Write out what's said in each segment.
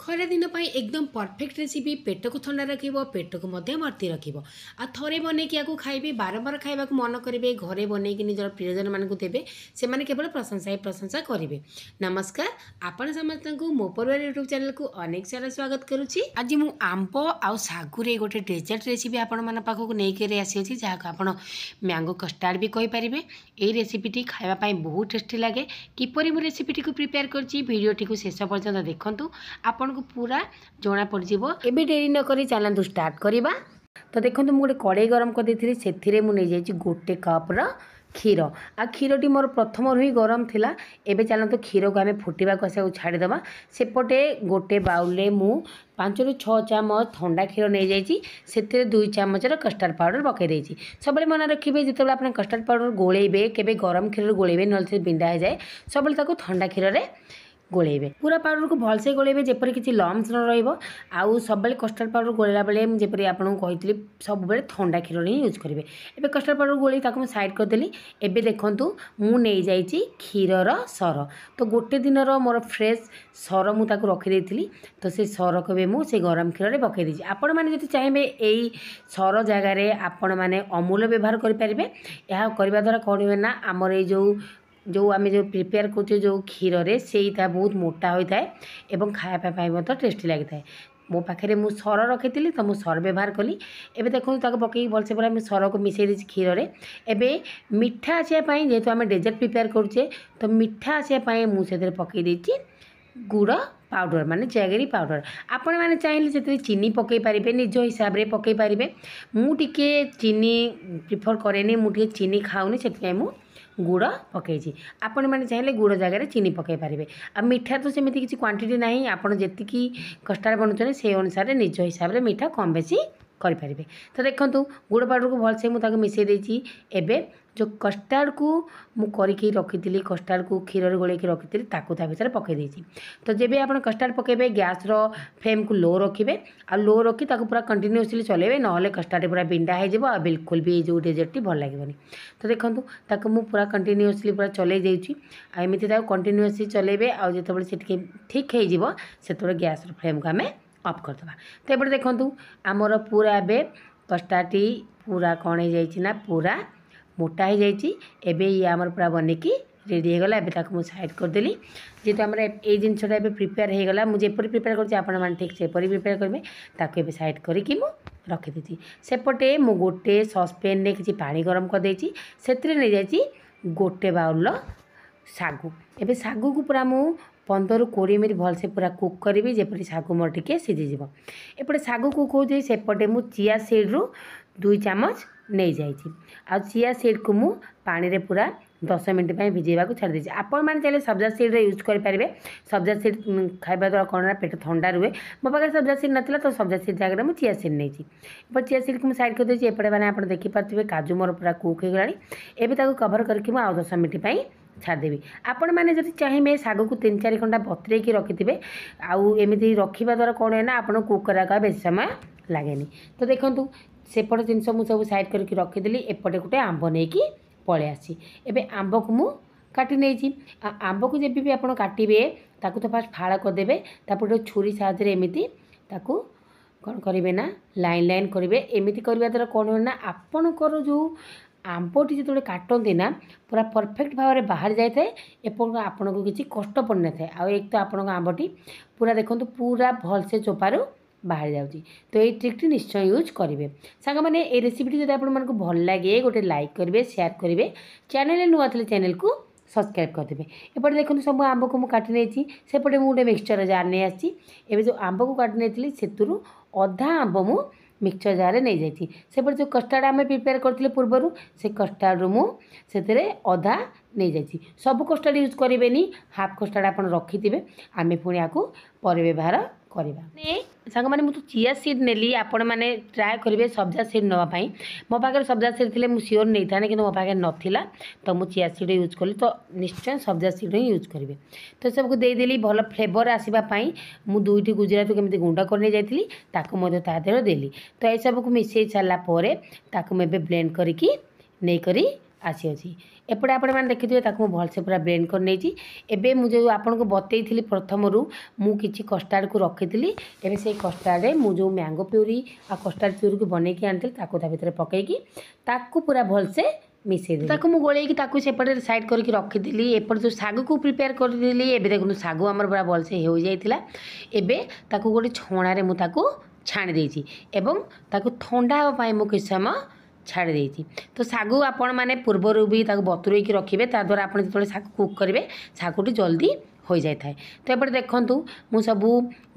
खरा दिन एकदम परफेक्ट रेसिपी पेट को ठंडा रखिबो पेट को मध्य भर्ती रखिबो आ थरे बनेकी या खाइबे बारंबार खाइबा मन करेंगे घरे बनईकि निजर प्रियजन मानक देवे से माने केवल प्रशंसा ही प्रशंसा करेंगे। नमस्कार आपण समस्त मो परिवार यूट्यूब चैनल को अनेक सारा स्वागत करुच्ची। आज मु आंब आउ सागुरे गोटे डेजर्ट रेसिपी आपण मान पाखक नहीं आसी जहाँ आप मैंगो कस्टार्ड भी कहींपारे। यही रेसिपीटी खावाई बहुत टेस्टी लगे। किपरि मु रेसिपीटी को प्रिपेयर करछि वीडियोटी को शेष पर्यंत देखंतु आपन को पूरा जना पड़ जीवो। एबे डेरी न करी चलतु स्टार्ट करवा। तो देखो मुझे कड़े गरम कर देती से मुझे गोटे कप क्षीर आ क्षीरटी मोर प्रथम ही गरम थिला। एबे चलतु क्षीर को आम फुटा कषा छाड़ीदे सेपटे गोटे बाउल मु 5 ରୁ 6 चामच ठंडा क्षीर नहीं जाइए से 2 चामचर कस्टार्ड पाउडर पकई सब मन रखिए जिते आप कस्टार्ड पाउडर गोलेबे केबे गरम क्षीर गोलेबे ना बिंडा हो जाए सब ठंडा क्षीर में गोलेबे पूरा पाउडर को भलसे गोलेबे जेपरी किसी लम्स न रहिबो। आउ सब कस्टार्ड पाउडर गोलेला बेले जेपरी आपको कही सब बेले ठंडा क्षीर ही यूज करेंगे। एबे कस्टार्ड पाउडर गोले ताको साइड करदेली। एबे देखंतु मु नहीं जाइए क्षीरर सर तो गोटे दिन मोर फ्रेश सर मु ताको रखी देथिली तो से सर को भी मुझे गरम क्षीर में पकई देछि। आपण माने जति चाहिए यही सर जगार आपण माने अमूल व्यवहार करेंगे। यह करने द्वारा कौन हुए ना आमर ये जो आम जो प्रिपेयर कर जो क्षीर रे से बहुत मोटा होता है एवं खायापी मतलब टेस्टी लगी था। मो पाखे मु सर रखी तो मुझे सर व्यवहार कली। एबे देखो पकई भलसे पूरा सर को मिसई दी क्षीर में। एबे मीठा आसापी जेहेतु आम डेजर्ट प्रिपेयर करुचे तो मीठा आसापी मुझे पकई देती गुड़ पाउडर माने जैगरी पाउडर। आपण मैंने चाहिए से चीनी पकई पारे निज हिसाब से पकई पारे। मुझे चीनी प्रिफर कैनि मुझे चीनी खाऊनी से मु गुड़ पकई। आपण मैंने चाहिए गुड़ जगह चीनी पकई पारे। आ मीठा तो सेमती किसी क्वांटिटी नहीं आपड़ जी कस्टार्ड बनाते से अनुसार निज हिसाब से मीठा कम बेसी करें। तो देखो गुड़ पाउडर को भलसे मुझे मिसई देती। एबे जो कस्टार्ड को मु करके रखी कस्टार्ड को क्षीर गोल रखी भर पकई देती। तो जब आप कस्टार्ड पकेबे गैस रो फ्लेम को लो रखिए आ लो रखी पूरा कंटिन्यूअसली चलेबे ना कस्टार्ड पूरा बिंडा हो बिल्कुल भी जो डेजर्ट भल लगे। तो देखो ताको मु पूरा कंटिन्यूअसली पूरा चले जाऊँगी आमती कंटिन्यूअसली चलेबे आ जो से ठीक हो से गैस रो फ्लेम को आम ऑफ करदे। तो ये देखो आमर पूरा एबे कस्टार्ड पूरा कौन हो जाए पूरा मोटा हो जाए। एबे ये आमर पूरा बनिकी रेडी होगला। एबे ताको मु साइड करदेली जेहेतु आमर ये जिनसटा एबे प्रिपेयर होगला मुझे प्रिपेयर कर आपण मैंने ठीक से प्रिपेयर करेंगे ताको एबे साइड करके मु रखी देती। सेपटे मु गोटे ससपेन रे किसी पानी गरम कर देती से नहीं जाइए गोटे बाउल सागु। एबे सागु को पूरा मु 15 ରୁ 20 मिनट भलसे पूरा कुक करी जेपरी सागु मोर टिके सीझीज। एपटे सागु कुक हो सेपटे मु चिया सीड रु 2 चामच नहीं जाइए आ चिया सीड को मु पानी रे पूरा 10 मिनट भिजेवा को छाड़ दीजिए। आपण मैंने चाहिए सब्जा सीड यूज करेंगे। सब्जा सीड खाइबा द्वारा कौन पेट ठंडा रुए। मो पाखे सब्जा सीड नाला तो सब्जा सीड जगह मुझे चिया सीड नहीं चिया सीड को मुझे साइड कर देती। एपटे मैंने आप देखिपे काजू मोर पूरा कुक हो गलानी। एबे ताको कवर करके आ 10 मिनट छाड़देवी। आपण मैंने जब चाहिए सागु को 3-4 घंटा बतरेकी रखिथे आमती रखा द्वारा कौन है ना आप कुक करा बेस समय लगे। तो देखो सेपट जिन मुझे सब साइड करके रखीदेली। एपटे गोटे आंब नहीं कि पलि आसी एबे आंब को मु काटी नहीं। आंब को जब भी आप काटे ताकू तो फास्ट फाड़ करदे तापर छुरी साहाय्य एमती ताकू कौन करेंगे ना लाइन लाइन करेंगे। एमती करने द्वारा कौन हो ना आपणकर जो आंबटी जो काटती ना पूरा परफेक्ट भाव में बाहर जाए आपन को किसी कष्ट पड़ न था। एक तो आपण आंबटी पूरा देखो पूरा भलसे चोपारू बाहर जाऊँगी। तो ये ट्रिकटी निश्चय यूज करेंगे। सांग मैंने ये रेसिपी जो आपको भल लगे गोटे लाइक करेंगे शेयर करेंगे चैनल नुआ थे चैनल को सब्सक्राइब करदे। एपटे देखो सब आंब को मुझे काटी नहीं सेपटे मुझे गोटे मिक्सचर जार नहीं आसी। एवं जो आंब को काटी नहीं से अधा आंब मु मिक्सचर जार नहीं जाइए। सेपटे जो कस्टार्ड आम प्रिपेयर करते पूर्वर से कस्टार्ड मुझे अधा नहीं जाइए। सब कस्टार्ड यूज करेंगे हाफ कस्टार्ड आप रखिथे आम पुणी आपको पर व्यवहार करवा। सांग मैंने मुझे चिया सीड नेली आपण मैंने ट्राए करेंगे सब्जा सीड नापी। मो पाखे सब्जा सीड थे मुझे सियोर नहीं था कि मो पाखे नाला तो मुझे चिया सीड यूज कली। तो निश्चय सब्जा सीड ही यूज करेंगे। तो सबको देदेली भल फ्लेवर आसवाई मुझे 2टी गुजरात केमी गुंड करने जाइली तादेह देली। तो यह सबको मिसई सारापर मुझे ब्लेंड करके नहीं करी आसी अच्छी। एपटे आपण मैंने देखिए ताकू भलसे पूरा ब्लेंड कर नहीं एबे मुझे आपन को बतई प्रथम मु किछि कस्टार्ड को रखी एबे से कस्टार्ड मु जो मैंगो प्यूरी आ कस्टार्ड प्यूरी को बने की आनी ताकू ता भितर पकईकी ताकू पूरा भलसे मिसेदेली ताकू मु गोलेकी ताकू सेपटे साइड करके रखीदी एपटे जो सागु को प्रिपेयर करदेली एबे देखु सागु आमर पूरा भलसे हो जाइतिला एबे ताकू गोटे छणारे मु ताकू छाणी देछि एवं ताकू ठंडा हवा पई मु किछ समय छाड़ी देती। तो सागु आपण मैंने पूर्वर भी बतुरे रखिए ताद्वारा आप जो सागु कुक करेंगे सागुटी जल्दी हो जाए। तो एपटे देखूँ मु सब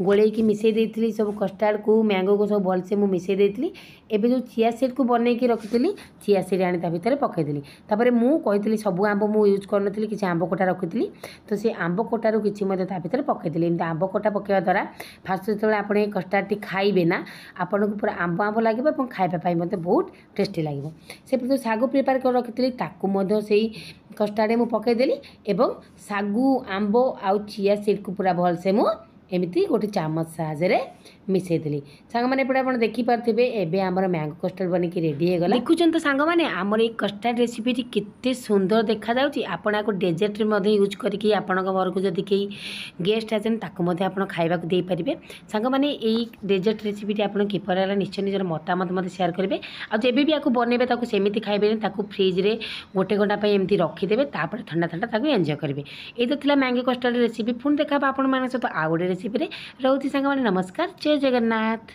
गोलेकी मिसई देती सब कस्टार्ड को मैंगो को सब भलसे मु मिसई देती एबे जो चिया सीड को बनईकी रखी चिया सीड आनी भितर पकईदेली तापर मु कही सब आंब मु यूज करनी किसी आंब कोटा रखी तो से आंब कोटार किसी भितर पकईदेली एमती आंब कोटा पकड़ा द्वारा फास्ट जो आप कस्टार्ड खाइबे ना आपन को पूरा आंब आंब लगे और खाइबापी मतलब बहुत टेस्टी लगे। से जो सागु प्रिपेयर कर रखी ताकू से कस्टार्ड मु पकईदेली एवं सागु आंब आउ चिया सीड को पूरा भलसे मु एमती गोटे चामच साहाଯ୍ୟରେ मिसेदेली सांग मैंने एपटे आप देखिपे एबे आमर मैंगो कस्टार्ड बनिकी रेडी हो गला। देखुन तो सांग मैंने आमर ये कस्टार्ड रेसिपी केते सुंदर देखा जाउची आपण को डेजर्ट रे यूज करके आपण घर को जदि कई गेस्ट आछन ताको आप खाइबा को दे पारिबे। सांग मैंने ये डेजर्ट रेसिपी आपण किपर है निश्चय निजर मतामत मत शेयर करेंगे आ जब भी आपको बनइबे ताको सेमिति खाइबे ताको फ्रिज रे गोटे घंटा पे एमती रखीदेवे तापर ठंडा ठंडा ताको एंजॉय करेंगे। ये तो थिला मैंगो कस्टार्ड रेसिपी पुणी देखा आपण मान सहित आउ गोटे रेसिपी रे रोची सांग मैंने नमस्कार जय जगन्नाथ।